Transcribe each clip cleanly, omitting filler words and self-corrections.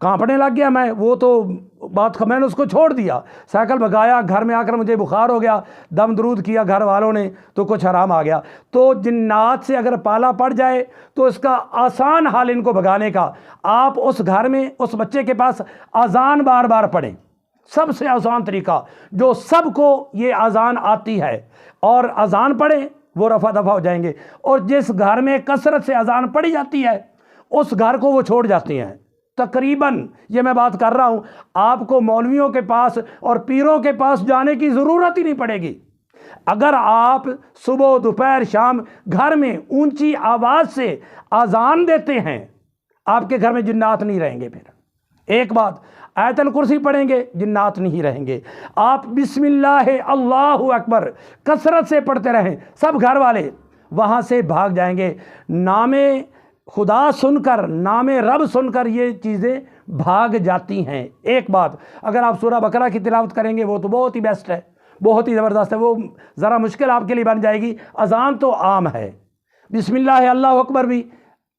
کانپنے لگ گیا میں، وہ تو بات میں نے اس کو چھوڑ دیا، سائیکل بھگایا، گھر میں آ کر مجھے بخار ہو گیا، دم درود کیا گھر والوں نے تو کچھ حرام آ گیا۔ تو جنات سے اگر پالا پڑ جائے تو اس کا آسان حال ان کو بھگانے کا، آپ اس گھر میں اس بچے کے پاس اذان بار بار پڑھیں، سب سے آسان طریقہ جو سب کو یہ اذان آتی ہے، اور اذان پڑھیں وہ رفع دفع ہو جائیں گے۔ اور جس گھر میں کثرت سے اذان پڑھی جاتی ہے اس گھر کو وہ چھوڑ جاتے ہیں تقریباً۔ یہ میں بات کر رہا ہوں، آپ کو مولویوں کے پاس اور پیروں کے پاس جانے کی ضرورت ہی نہیں پڑے گی۔ اگر آپ صبح دوپہر شام گھر میں اونچی آواز سے اذان دیتے ہیں، آپ کے گھر میں جنات نہیں رہیں گے۔ پھر ایک بات، آیت الکرسی پڑھیں گے جنات نہیں رہیں گے۔ آپ بسم اللہ اللہ اکبر کثرت سے پڑھتے رہیں، سب گھر والے وہاں سے بھاگ جائیں گے۔ نام خدا سن کر، نام رب سن کر یہ چیزیں بھاگ جاتی ہیں۔ ایک بات، اگر آپ سورہ بقرہ کی تلاوت کریں گے وہ تو بہت ہی بیسٹ ہے، بہت ہی زبردست ہے، وہ ذرا مشکل آپ کے لیے بن جائے گی۔ اذان تو عام ہے، بسم اللہ اللہ اکبر بھی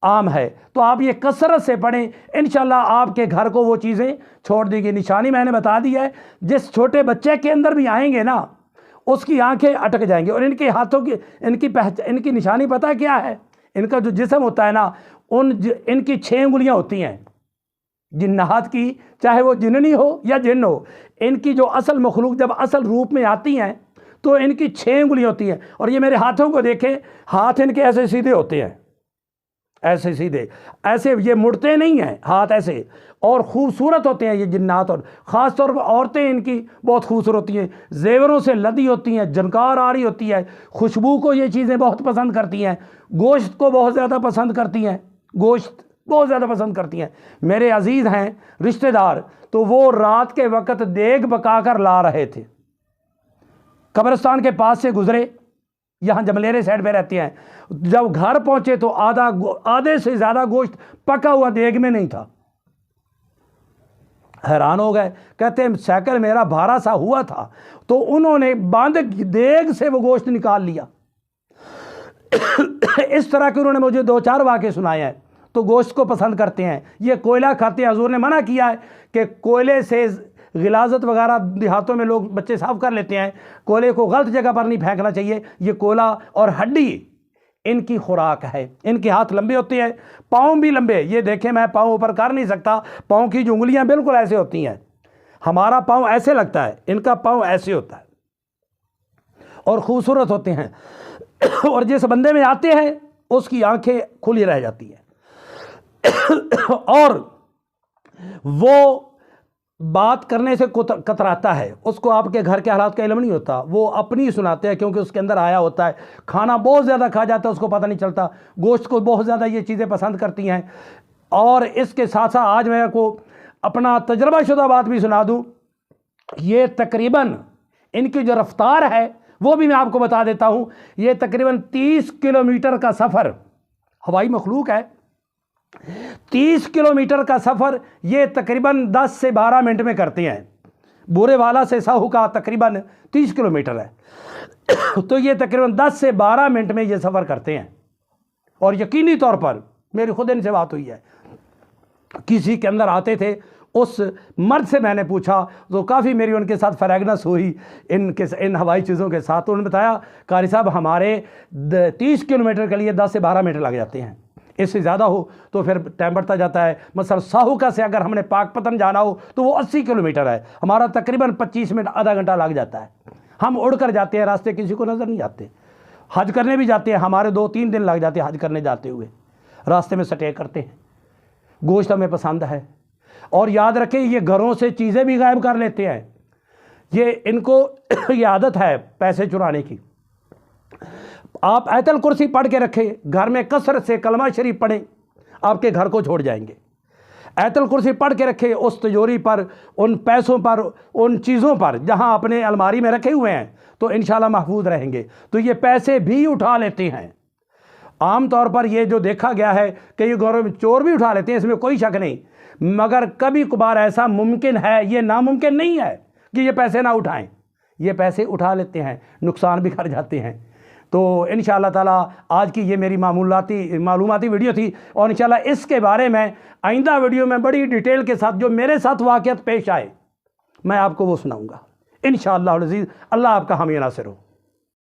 عام ہے، تو آپ یہ کثرت سے پڑھیں، انشاءاللہ آپ کے گھر کو وہ چیزیں چھوڑ دیں گی۔ نشانی میں نے بتا دی ہے، جس چھوٹے بچے کے اندر بھی آئیں گے نا اس کی آنکھیں اٹک جائیں گی، اور ان کے ہاتھوں کی ان کی نشانی پتہ ہے کیا ہے؟ ان کا جو جسم ہوتا ہے نا، ان کی 6 انگلیاں ہوتی ہیں جنات کی، چاہے وہ جننی ہو یا جن ہو، ان کی جو اصل مخلوق جب اصل روپ میں آتی ہیں تو ان کی 6 انگلیاں ہوتی ہیں۔ اور یہ میرے ہاتھوں کو دیکھیں، ہاتھ ان کے ایسے سیدھے ہوتے ہیں، ایسے سیدھے، ایسے یہ مڑتے نہیں ہیں ہاتھ ایسے، اور خوبصورت ہوتے ہیں یہ جنات، اور خاص طور پر عورتیں ان کی بہت خوبصورت ہوتی ہیں، زیوروں سے لدی ہوتی ہیں، جھنکار آ رہی ہوتی ہے، خوشبو کو یہ چیزیں بہت پسند کرتی ہیں، گوشت کو بہت زیادہ پسند کرتی ہیں، گوشت بہت زیادہ پسند کرتی ہیں۔ میرے عزیز ہیں رشتہ دار، تو وہ رات کے وقت دیگ پکا کر لا رہے تھے، قبرستان کے پاس سے گزرے، یہاں جملیرے سائڈ پہ رہتے ہیں، جب گھر پہنچے تو آدھے سے زیادہ گوشت پکا ہوا دیگ میں نہیں تھا۔ حیران ہو گئے، کہتے ہیں سائیکل میرا بھارا سا ہوا تھا تو انہوں نے باندھ دیگ سے وہ گوشت نکال لیا۔ اس طرح کے انہوں نے مجھے 2-4 واقعے سنائے ہیں۔ تو گوشت کو پسند کرتے ہیں، یہ کوئلہ کھاتے ہیں۔ حضور نے منع کیا ہے کہ کوئلے سے غلاظت وغیرہ دیہاتوں میں لوگ بچے صاف کر لیتے ہیں، کوئلے کو غلط جگہ پر نہیں پھینکنا چاہیے۔ یہ کوئلہ اور ہڈی ان کی خوراک ہے۔ ان کے ہاتھ لمبے ہوتے ہیں، پاؤں بھی لمبے، یہ دیکھیں میں پاؤں اوپر کر نہیں سکتا، پاؤں کی جو انگلیاں بالکل ایسے ہوتی ہیں، ہمارا پاؤں ایسے لگتا ہے، ان کا پاؤں ایسے ہوتا ہے، اور خوبصورت ہوتے ہیں، اور جس بندے میں آتے ہیں اس کی آنکھیں کھلی رہ جاتی ہیں، اور وہ بات کرنے سے کتراتا ہے، اس کو آپ کے گھر کے حالات کا علم نہیں ہوتا، وہ اپنی سناتے ہیں کیونکہ اس کے اندر آیا ہوتا ہے۔ کھانا بہت زیادہ کھا جاتا ہے، اس کو پتہ نہیں چلتا، گوشت کو بہت زیادہ یہ چیزیں پسند کرتی ہیں۔ اور اس کے ساتھ ساتھ آج میں کو اپنا تجربہ شدہ بات بھی سنا دوں، یہ تقریباً ان کی جو رفتار ہے وہ بھی میں آپ کو بتا دیتا ہوں، یہ تقریباً 30 کلومیٹر کا سفر، ہوائی مخلوق ہے، 30 کلومیٹر کا سفر یہ تقریباً 10 سے 12 منٹ میں کرتے ہیں۔ بورے والا سے ساہو کا تقریباً 30 کلومیٹر ہے، تو یہ تقریباً 10 سے 12 منٹ میں یہ سفر کرتے ہیں۔ اور یقینی طور پر میری خود ان سے بات ہوئی ہے، کسی کے اندر آتے تھے، اس مرد سے میں نے پوچھا تو کافی میری ان کے ساتھ فریگنس ہوئی ان ہوائی چیزوں کے ساتھ، تو انہوں نے بتایا قاری صاحب ہمارے 30 کلومیٹر کے لیے 10 سے 12 منٹ لگ جاتے ہیں، اس سے زیادہ ہو تو پھر ٹائم بڑھتا جاتا ہے۔ مثلا ساہوکا سے اگر ہم نے پاک پتن جانا ہو تو وہ 80 کلومیٹر ہے، ہمارا تقریباً 25 منٹ آدھا گھنٹہ لگ جاتا ہے۔ ہم اڑ کر جاتے ہیں، راستے کسی کو نظر نہیں آتے۔ حج کرنے بھی جاتے ہیں، ہمارے 2-3 دن لگ جاتے ہیں حج کرنے جاتے ہوئے، راستے میں سٹے کرتے ہیں۔ گوشت ہمیں پسند ہے، اور یاد رکھیں یہ گھروں سے چیزیں بھی غائب کر لیتے ہیں، یہ ان کو یہ عادت ہے پیسے چرانے کی۔ آپ آیت الکرسی پڑھ کے رکھیں، گھر میں کثرت سے کلمہ شریف پڑھیں، آپ کے گھر کو چھوڑ جائیں گے۔ آیت الکرسی پڑھ کے رکھیں اس تجوری پر، ان پیسوں پر، ان چیزوں پر جہاں اپنے الماری میں رکھے ہوئے ہیں، تو انشاءاللہ محفوظ رہیں گے۔ تو یہ پیسے بھی اٹھا لیتے ہیں، عام طور پر یہ جو دیکھا گیا ہے کہ یہ گھروں میں چور بھی اٹھا لیتے ہیں، اس میں کوئی شک نہیں، مگر کبھی کبھار ایسا ممکن ہے، یہ ناممکن نہیں ہے کہ یہ پیسے نہ اٹھائیں، یہ پیسے اٹھا لیتے ہیں، نقصان بھی کر جاتے ہیں۔ تو انشاءاللہ تعالیٰ آج کی یہ میری معلوماتی ویڈیو تھی، اور انشاءاللہ اس کے بارے میں آئندہ ویڈیو میں بڑی ڈیٹیل کے ساتھ جو میرے ساتھ واقعات پیش آئے میں آپ کو وہ سناؤں گا انشاءاللہ العزیز۔ اللہ آپ کا حامی ناصر ہو۔